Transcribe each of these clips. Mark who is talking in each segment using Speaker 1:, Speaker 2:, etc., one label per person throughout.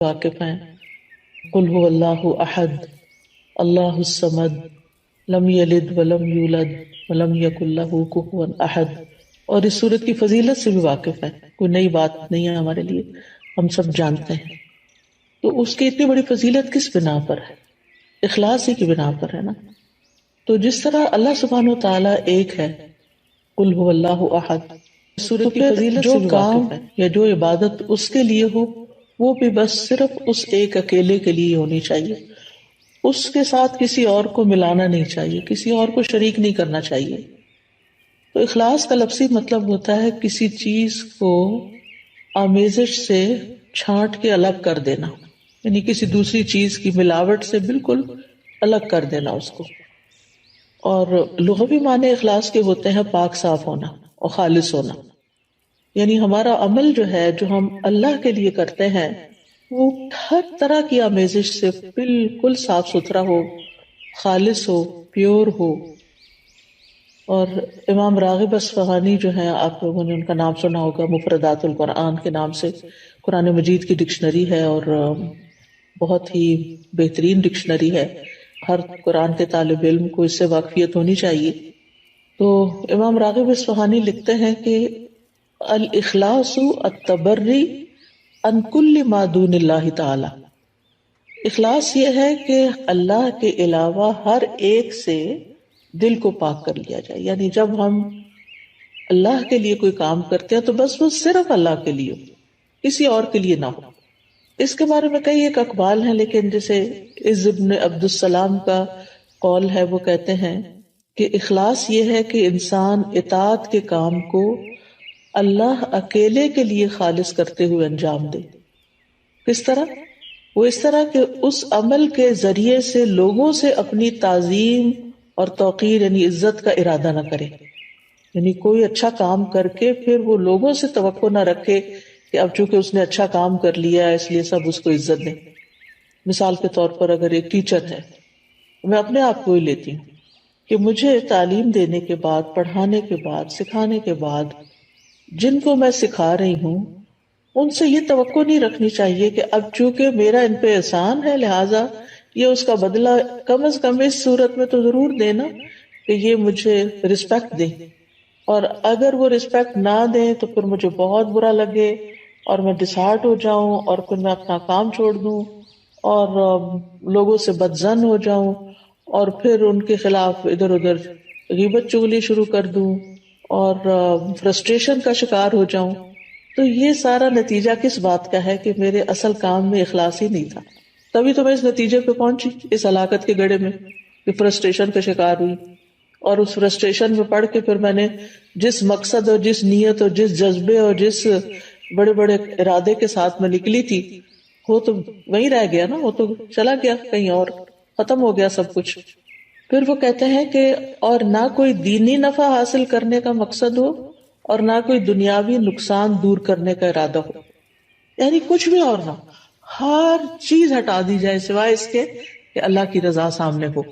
Speaker 1: واقف ہیں. قل هو اللہ احد اللہ الصمد لم یلد ولم یولد ولم یکن لہ کفوا احد، اور اس صورت کی فضیلت سے بھی واقف ہیں. کوئی نئی بات نہیں ہے ہمارے لیے، ہم سب جانتے ہیں. تو اس کی اتنی بڑی فضیلت کس بنا پر ہے؟ اخلاص ہی کی بنا پر ہے نا. تو جس طرح اللہ سبحانہ و تعالیٰ ایک ہے، قل هو اللہ احد، تو پھر جو کام یا جو عبادت اس کے لیے ہو وہ بھی بس صرف اس ایک اکیلے کے لیے ہونی چاہیے. اس کے ساتھ کسی اور کو ملانا نہیں چاہیے، کسی اور کو شریک نہیں کرنا چاہیے. تو اخلاص کا لفظی مطلب ہوتا ہے کسی چیز کو آمیزش سے چھانٹ کے الگ کر دینا، یعنی کسی دوسری چیز کی ملاوٹ سے بالکل الگ کر دینا اس کو. اور لغوی معنی اخلاص کے ہوتے ہیں پاک صاف ہونا اور خالص ہونا، یعنی ہمارا عمل جو ہے جو ہم اللہ کے لیے کرتے ہیں وہ ہر طرح کی آمیزش سے بالکل صاف ستھرا ہو، خالص ہو، پیور ہو. اور امام راغب اصفہانی جو ہیں، آپ لوگوں نے ان کا نام سنا ہوگا، مفردات القرآن کے نام سے قرآن مجید کی ڈکشنری ہے اور بہت ہی بہترین ڈکشنری ہے. ہر قرآن کے طالب علم کو اس سے واقفیت ہونی چاہیے. تو امام راغب اصفہانی لکھتے ہیں کہ الاخلاص التبری عن کل ما دون اللہ تعالی. اخلاص یہ ہے کہ اللہ کے علاوہ ہر ایک سے دل کو پاک کر لیا جائے. یعنی جب ہم اللہ کے لیے کوئی کام کرتے ہیں تو بس وہ صرف اللہ کے لیے ہو، کسی اور کے لیے نہ ہو. اس کے بارے میں کئی ایک اقوال ہیں، لیکن جیسے عز ابن عبد السلام کا قول ہے، وہ کہتے ہیں کہ اخلاص یہ ہے کہ انسان اطاعت کے کام کو اللہ اکیلے کے لیے خالص کرتے ہوئے انجام دے. کس طرح؟ وہ اس طرح کہ اس عمل کے ذریعے سے لوگوں سے اپنی تعظیم اور توقیر یعنی عزت کا ارادہ نہ کرے. یعنی کوئی اچھا کام کر کے پھر وہ لوگوں سے توقع نہ رکھے کہ اب چونکہ اس نے اچھا کام کر لیا اس لیے سب اس کو عزت دیں. مثال کے طور پر اگر ایک ٹیچر ہے، میں اپنے آپ کو ہی لیتی ہوں کہ مجھے تعلیم دینے کے بعد، پڑھانے کے بعد، سکھانے کے بعد جن کو میں سکھا رہی ہوں ان سے یہ توقع نہیں رکھنی چاہیے کہ اب چونکہ میرا ان پہ احسان ہے لہٰذا یہ اس کا بدلہ کم از کم اس صورت میں تو ضرور دینا کہ یہ مجھے رسپیکٹ دیں. اور اگر وہ رسپیکٹ نہ دیں تو پھر مجھے بہت برا لگے اور میں ڈسہارٹ ہو جاؤں اور پھر میں اپنا کام چھوڑ دوں اور لوگوں سے بدظن ہو جاؤں اور پھر ان کے خلاف ادھر ادھر غیبت چغلی شروع کر دوں اور فرسٹریشن کا شکار ہو جاؤں. تو یہ سارا نتیجہ کس بات کا ہے کہ میرے اصل کام میں اخلاص ہی نہیں تھا. تبھی تو میں اس نتیجے پہ پہنچی، اس ہلاکت کے گڑھے میں کہ فرسٹریشن کا شکار ہوئی. اور اس فرسٹریشن میں پڑھ کے پھر میں نے جس مقصد اور جس نیت اور جس جذبے اور جس بڑے بڑے ارادے کے ساتھ میں نکلی تھی وہ تو وہیں رہ گیا نا، وہ تو چلا گیا کہیں اور، ختم ہو گیا سب کچھ. پھر وہ کہتے ہیں کہ اور نہ کوئی دینی نفع حاصل کرنے کا مقصد ہو اور نہ کوئی دنیاوی نقصان دور کرنے کا ارادہ ہو، یعنی کچھ بھی اور نہ، ہر چیز ہٹا دی جائے سوائے اس کے کہ اللہ کی رضا سامنے ہو.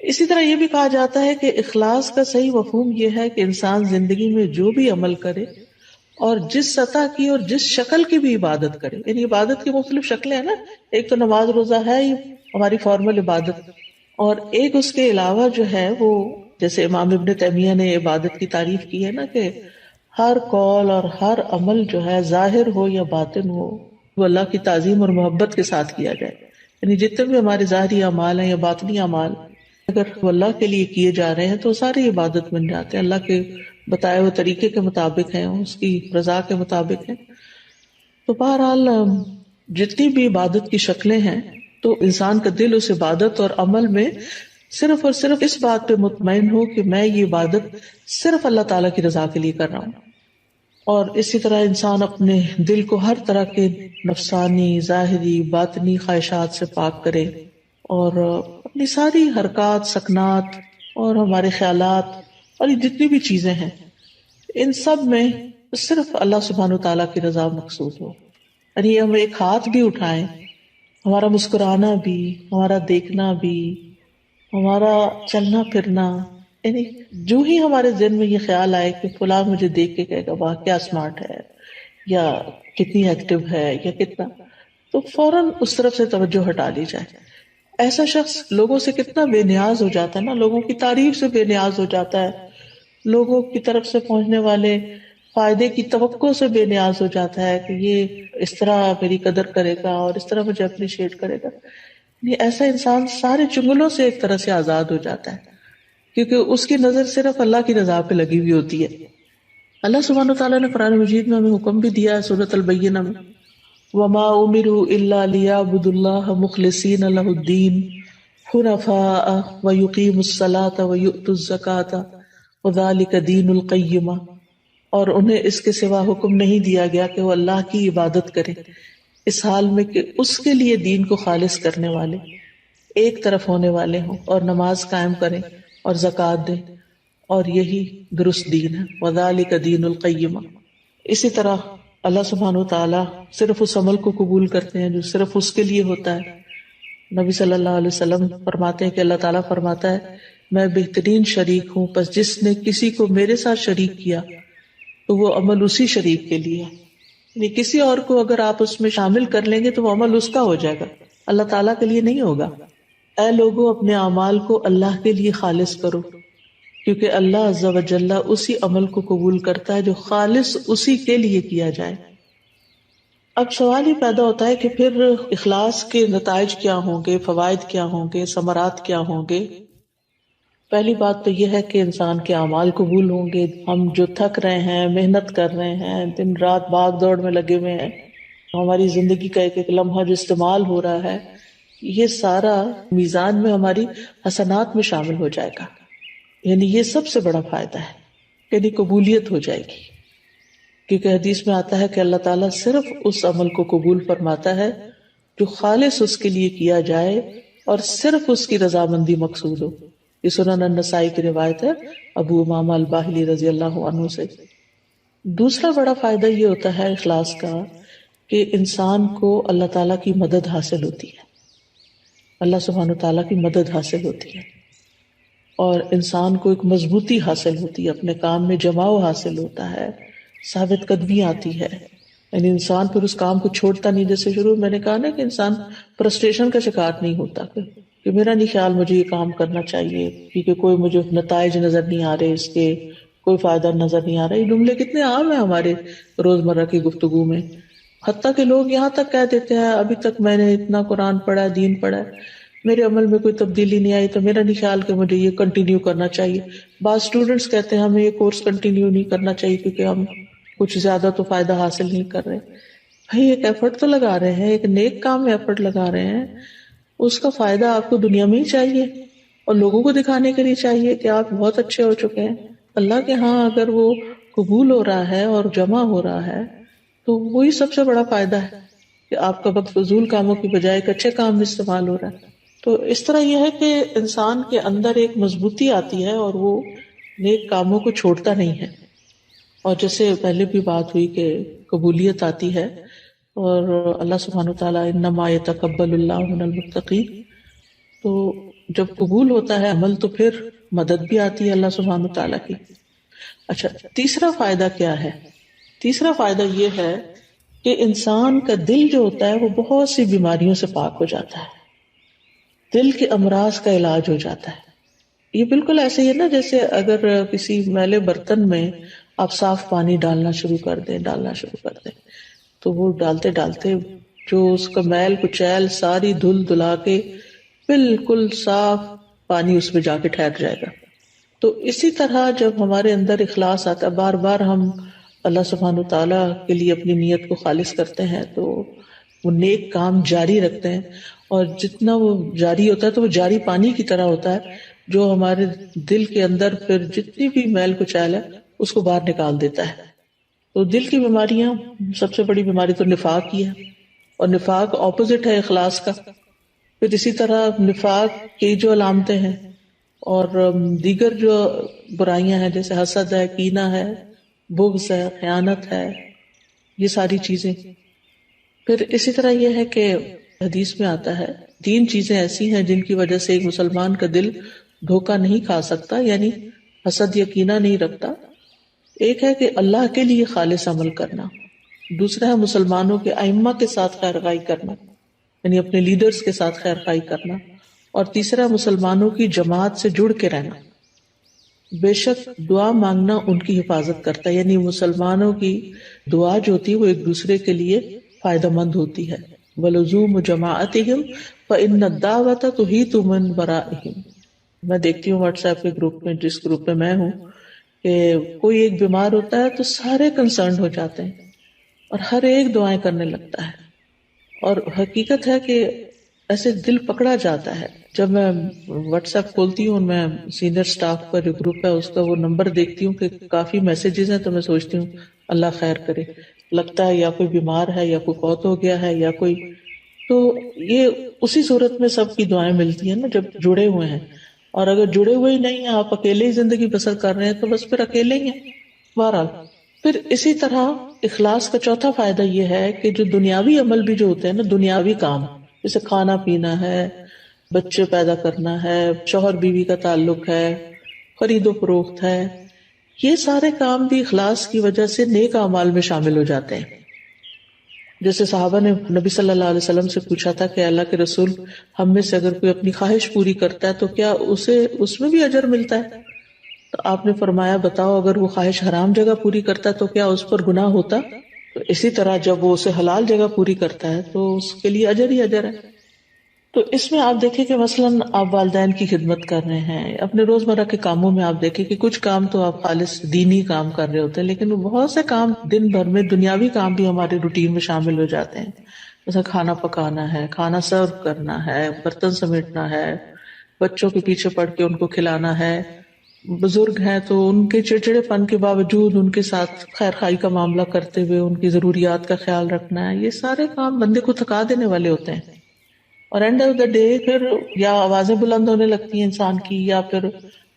Speaker 1: اسی طرح یہ بھی کہا جاتا ہے کہ اخلاص کا صحیح مفہوم یہ ہے کہ انسان زندگی میں جو بھی عمل کرے اور جس سطح کی اور جس شکل کی بھی عبادت کرے، یعنی عبادت کی مختلف شکلیں ہیں نا، ایک تو نماز روزہ ہے ہی ہماری فارمل عبادت، اور ایک اس کے علاوہ جو ہے وہ جیسے امام ابن تیمیہ نے عبادت کی تعریف کی ہے نا کہ ہر قول اور ہر عمل جو ہے ظاہر ہو یا باطن ہو وہ اللہ کی تعظیم اور محبت کے ساتھ کیا جائے. یعنی جتنے بھی ہمارے ظاہری اعمال ہیں یا باطنی اعمال اگر وہ اللہ کے لیے کیے جا رہے ہیں تو ساری عبادت بن جاتے ہیں، اللہ کے بتائے ہوئے طریقے کے مطابق ہیں، اس کی رضا کے مطابق ہیں. تو بہرحال جتنی بھی عبادت کی شکلیں ہیں تو انسان کا دل اس عبادت اور عمل میں صرف اور صرف اس بات پہ مطمئن ہو کہ میں یہ عبادت صرف اللہ تعالیٰ کی رضا کے لیے کر رہا ہوں. اور اسی طرح انسان اپنے دل کو ہر طرح کے نفسانی، ظاہری، باطنی خواہشات سے پاک کرے اور اپنی ساری حرکات، سکنات اور ہمارے خیالات اور یہ جتنی بھی چیزیں ہیں ان سب میں صرف اللہ سبحانہ وتعالیٰ کی رضا مقصود ہو. یعنی ہم ایک ہاتھ بھی اٹھائیں، ہمارا مسکرانا بھی، ہمارا دیکھنا بھی، ہمارا چلنا پھرنا، یعنی جو ہی ہمارے ذہن میں یہ خیال آئے کہ فلاں مجھے دیکھ کے کہے گا واہ کیا اسمارٹ ہے یا کتنی ایکٹیو ہے یا کتنا، تو فوراً اس طرف سے توجہ ہٹا لی جائے. ایسا شخص لوگوں سے کتنا بے نیاز ہو جاتا ہے نا، لوگوں کی تعریف سے بے نیاز ہو جاتا ہے، لوگوں کی طرف سے پہنچنے والے فائدے کی توقع سے بے نیاز ہو جاتا ہے کہ یہ اس طرح میری قدر کرے گا اور اس طرح مجھے اپریشیٹ کرے گا. یہ ایسا انسان سارے چنگلوں سے ایک طرح سے آزاد ہو جاتا ہے، کیونکہ اس کی نظر صرف اللہ کی رضا پہ لگی ہوئی ہوتی ہے. اللہ سبحانہ وتعالیٰ نے قرآن مجید میں ہمیں حکم بھی دیا ہے سورۃ البینہ میں، وما امروا الا ليعبدوا الله مخلصين له الدين حنفاء ويقيموا الصلاة ويؤتوا الزكاة وذلك دين القیمہ، اور انہیں اس کے سوا حکم نہیں دیا گیا کہ وہ اللہ کی عبادت کرے اس حال میں کہ اس کے لیے دین کو خالص کرنے والے، ایک طرف ہونے والے ہوں، اور نماز قائم کریں اور زکوٰۃ دیں، اور یہی درست دین ہے. وذلك دین القیمہ. اسی طرح اللہ سبحانہ وتعالیٰ صرف اس عمل کو قبول کرتے ہیں جو صرف اس کے لیے ہوتا ہے. نبی صلی اللہ علیہ وسلم فرماتے ہیں کہ اللہ تعالیٰ فرماتا ہے میں بہترین شریک ہوں، پس جس نے کسی کو میرے ساتھ شریک کیا تو وہ عمل اسی شریک کے لیے ہے. یعنی کسی اور کو اگر آپ اس میں شامل کر لیں گے تو وہ عمل اس کا ہو جائے گا، اللہ تعالیٰ کے لیے نہیں ہوگا. اے لوگوں اپنے اعمال کو اللہ کے لیے خالص کرو، کیونکہ اللہ عز و جل اسی عمل کو قبول کرتا ہے جو خالص اسی کے لیے کیا جائے. اب سوال یہ پیدا ہوتا ہے کہ پھر اخلاص کے نتائج کیا ہوں گے، فوائد کیا ہوں گے، ثمرات کیا ہوں گے؟ پہلی بات تو یہ ہے کہ انسان کے اعمال قبول ہوں گے. ہم جو تھک رہے ہیں، محنت کر رہے ہیں، دن رات بھاگ دوڑ میں لگے ہوئے ہیں، ہماری زندگی کا ایک ایک لمحہ جو استعمال ہو رہا ہے، یہ سارا میزان میں ہماری حسنات میں شامل ہو جائے گا. یعنی یہ سب سے بڑا فائدہ ہے، یعنی قبولیت ہو جائے گی. کیونکہ حدیث میں آتا ہے کہ اللہ تعالیٰ صرف اس عمل کو قبول فرماتا ہے جو خالص اس کے لیے کیا جائے اور صرف اس کی رضامندی مقصود ہو. یہ سنن النسائی کی روایت ہے ابو امامہ الباہلی رضی اللہ عنہ سے. دوسرا بڑا فائدہ یہ ہوتا ہے اخلاص کا کہ انسان کو اللہ تعالیٰ کی مدد حاصل ہوتی ہے، اللہ سبحانہ تعالیٰ کی مدد حاصل ہوتی ہے، اور انسان کو ایک مضبوطی حاصل ہوتی ہے، اپنے کام میں جماؤ حاصل ہوتا ہے، ثابت قدمی آتی ہے. یعنی انسان پھر اس کام کو چھوڑتا نہیں. جیسے شروع میں نے کہا نا کہ انسان فرسٹریشن کا شکار نہیں ہوتا کہ میرا نہیں خیال مجھے یہ کام کرنا چاہیے کیونکہ کوئی مجھے نتائج نظر نہیں آ رہے، اس کے کوئی فائدہ نظر نہیں آ رہا. یہ جملے کتنے عام ہیں ہمارے روزمرہ کی گفتگو میں، حتیٰ کہ لوگ یہاں تک کہہ دیتے ہیں ابھی تک میں نے اتنا قرآن پڑھا، دین پڑھا ہے، میرے عمل میں کوئی تبدیلی نہیں آئی تو میرا نہیں خیال کہ مجھے یہ کنٹینیو کرنا چاہیے. بعض اسٹوڈینٹس کہتے ہیں ہمیں یہ کورس کنٹینیو نہیں کرنا چاہیے کیونکہ ہم کچھ زیادہ تو فائدہ حاصل نہیں کر رہے. بھائی ایک ایفرٹ تو لگا رہے ہیں، ایک نیک کام میں ایفرٹ لگا رہے ہیں، اس کا فائدہ آپ کو دنیا میں ہی چاہیے اور لوگوں کو دکھانے کے لیے چاہیے کہ آپ بہت اچھے ہو چکے ہیں. اللہ کے ہاں اگر وہ قبول ہو رہا ہے اور جمع ہو رہا ہے تو وہی سب سے بڑا فائدہ ہے کہ آپ کا وقت فضول کاموں کی بجائے ایک اچھے کام میں استعمال ہو رہا ہے. تو اس طرح یہ ہے کہ انسان کے اندر ایک مضبوطی آتی ہے اور وہ نیک کاموں کو چھوڑتا نہیں ہے. اور جیسے پہلے بھی بات ہوئی کہ قبولیت آتی ہے اور اللہ سبحانہ وتعالیٰ انما یتقبل اللہ من المتقین، تو جب قبول ہوتا ہے عمل تو پھر مدد بھی آتی ہے اللہ سبحانہ وتعالیٰ کی. اچھا، تیسرا فائدہ کیا ہے؟ تیسرا فائدہ یہ ہے کہ انسان کا دل جو ہوتا ہے وہ بہت سی بیماریوں سے پاک ہو جاتا ہے، دل کے امراض کا علاج ہو جاتا ہے. یہ بالکل ایسے ہی ہے نا جیسے اگر کسی میلے برتن میں آپ صاف پانی ڈالنا شروع کر دیں تو وہ ڈالتے ڈالتے جو اس کا میل کچیل ساری دھل دلا کے بالکل صاف پانی اس میں جا کے ٹھہر جائے گا. تو اسی طرح جب ہمارے اندر اخلاص آتا ہے، بار بار ہم اللہ سبحانہ تعالیٰ کے لیے اپنی نیت کو خالص کرتے ہیں تو وہ نیک کام جاری رکھتے ہیں، اور جتنا وہ جاری ہوتا ہے تو وہ جاری پانی کی طرح ہوتا ہے جو ہمارے دل کے اندر پھر جتنی بھی میل کچیل ہے اس کو باہر نکال دیتا ہے. تو دل کی بیماریاں، سب سے بڑی بیماری تو نفاق کی ہے، اور نفاق اپوزٹ ہے اخلاص کا. پھر اسی طرح نفاق کی جو علامتیں ہیں اور دیگر جو برائیاں ہیں جیسے حسد ہے، کینہ ہے، بغض ہے، خیانت ہے، یہ ساری چیزیں. پھر اسی طرح یہ ہے کہ حدیث میں آتا ہے 3 چیزیں ایسی ہیں جن کی وجہ سے ایک مسلمان کا دل دھوکہ نہیں کھا سکتا، یعنی حسد یا کینہ نہیں رکھتا. ایک ہے کہ اللہ کے لیے خالص عمل کرنا، دوسرا ہے مسلمانوں کے ائمہ کے ساتھ خیر خواہی کرنا، یعنی اپنے لیڈرز کے ساتھ خیر خواہی کرنا، اور تیسرا مسلمانوں کی جماعت سے جڑ کے رہنا۔ بے شک دعا مانگنا ان کی حفاظت کرتا ہے، یعنی مسلمانوں کی دعا جو ہوتی ہے وہ ایک دوسرے کے لیے فائدہ مند ہوتی ہے۔ وَلُزُومُ جَمَاعَتِهِمْ فَإِنَّ الدَّعْوَةَ تُحِيطُ مِن وَرَائِهِمْ۔ میں دیکھتی ہوں واٹس ایپ کے گروپ میں، جس گروپ میں میں ہوں، کہ کوئی ایک بیمار ہوتا ہے تو سارے کنسرنڈ ہو جاتے ہیں اور ہر ایک دعائیں کرنے لگتا ہے، اور حقیقت ہے کہ ایسے دل پکڑا جاتا ہے۔ جب میں واٹس ایپ کھولتی ہوں، میں سینئر سٹاف کا جو گروپ ہے اس کا وہ نمبر دیکھتی ہوں کہ کافی میسیجز ہیں، تو میں سوچتی ہوں اللہ خیر کرے، لگتا ہے یا کوئی بیمار ہے یا کوئی فوت ہو گیا ہے یا کوئی، تو یہ اسی صورت میں سب کی دعائیں ملتی ہیں نا جب جڑے ہوئے ہیں، اور اگر جڑے ہوئے ہی نہیں ہیں، آپ اکیلے ہی زندگی بسر کر رہے ہیں تو بس پھر اکیلے ہی ہیں بہرحال۔ پھر اسی طرح اخلاص کا چوتھا فائدہ یہ ہے کہ جو دنیاوی عمل بھی جو ہوتے ہیں نا، دنیاوی کام جیسے کھانا پینا ہے، بچے پیدا کرنا ہے، شوہر بیوی کا تعلق ہے، خرید و فروخت ہے، یہ سارے کام بھی اخلاص کی وجہ سے نیک اعمال میں شامل ہو جاتے ہیں۔ جیسے صحابہ نے نبی صلی اللہ علیہ وسلم سے پوچھا تھا کہ اللہ کے رسول، ہم میں سے اگر کوئی اپنی خواہش پوری کرتا ہے تو کیا اسے اس میں بھی اجر ملتا ہے؟ تو آپ نے فرمایا بتاؤ، اگر وہ خواہش حرام جگہ پوری کرتا ہے تو کیا اس پر گناہ ہوتا؟ تو اسی طرح جب وہ اسے حلال جگہ پوری کرتا ہے تو اس کے لیے اجر ہی اجر ہے۔ تو اس میں آپ دیکھیں کہ مثلاً آپ والدین کی خدمت کر رہے ہیں، اپنے روزمرہ کے کاموں میں آپ دیکھیں کہ کچھ کام تو آپ خالص دینی کام کر رہے ہوتے ہیں، لیکن بہت سے کام دن بھر میں دنیاوی کام بھی ہمارے روٹین میں شامل ہو جاتے ہیں، جیسے کھانا پکانا ہے، کھانا سرو کرنا ہے، برتن سمیٹنا ہے، بچوں کے پیچھے پڑ کے ان کو کھلانا ہے، بزرگ ہیں تو ان کے چڑچڑے پن کے باوجود ان کے ساتھ خیر خائی کا معاملہ کرتے ہوئے ان کی ضروریات کا خیال رکھنا ہے، یہ سارے کام بندے کو تھکا دینے والے ہوتے ہیں، اور اینڈ آف دا ڈے پھر یا آوازیں بلند ہونے لگتی ہیں انسان کی، یا پھر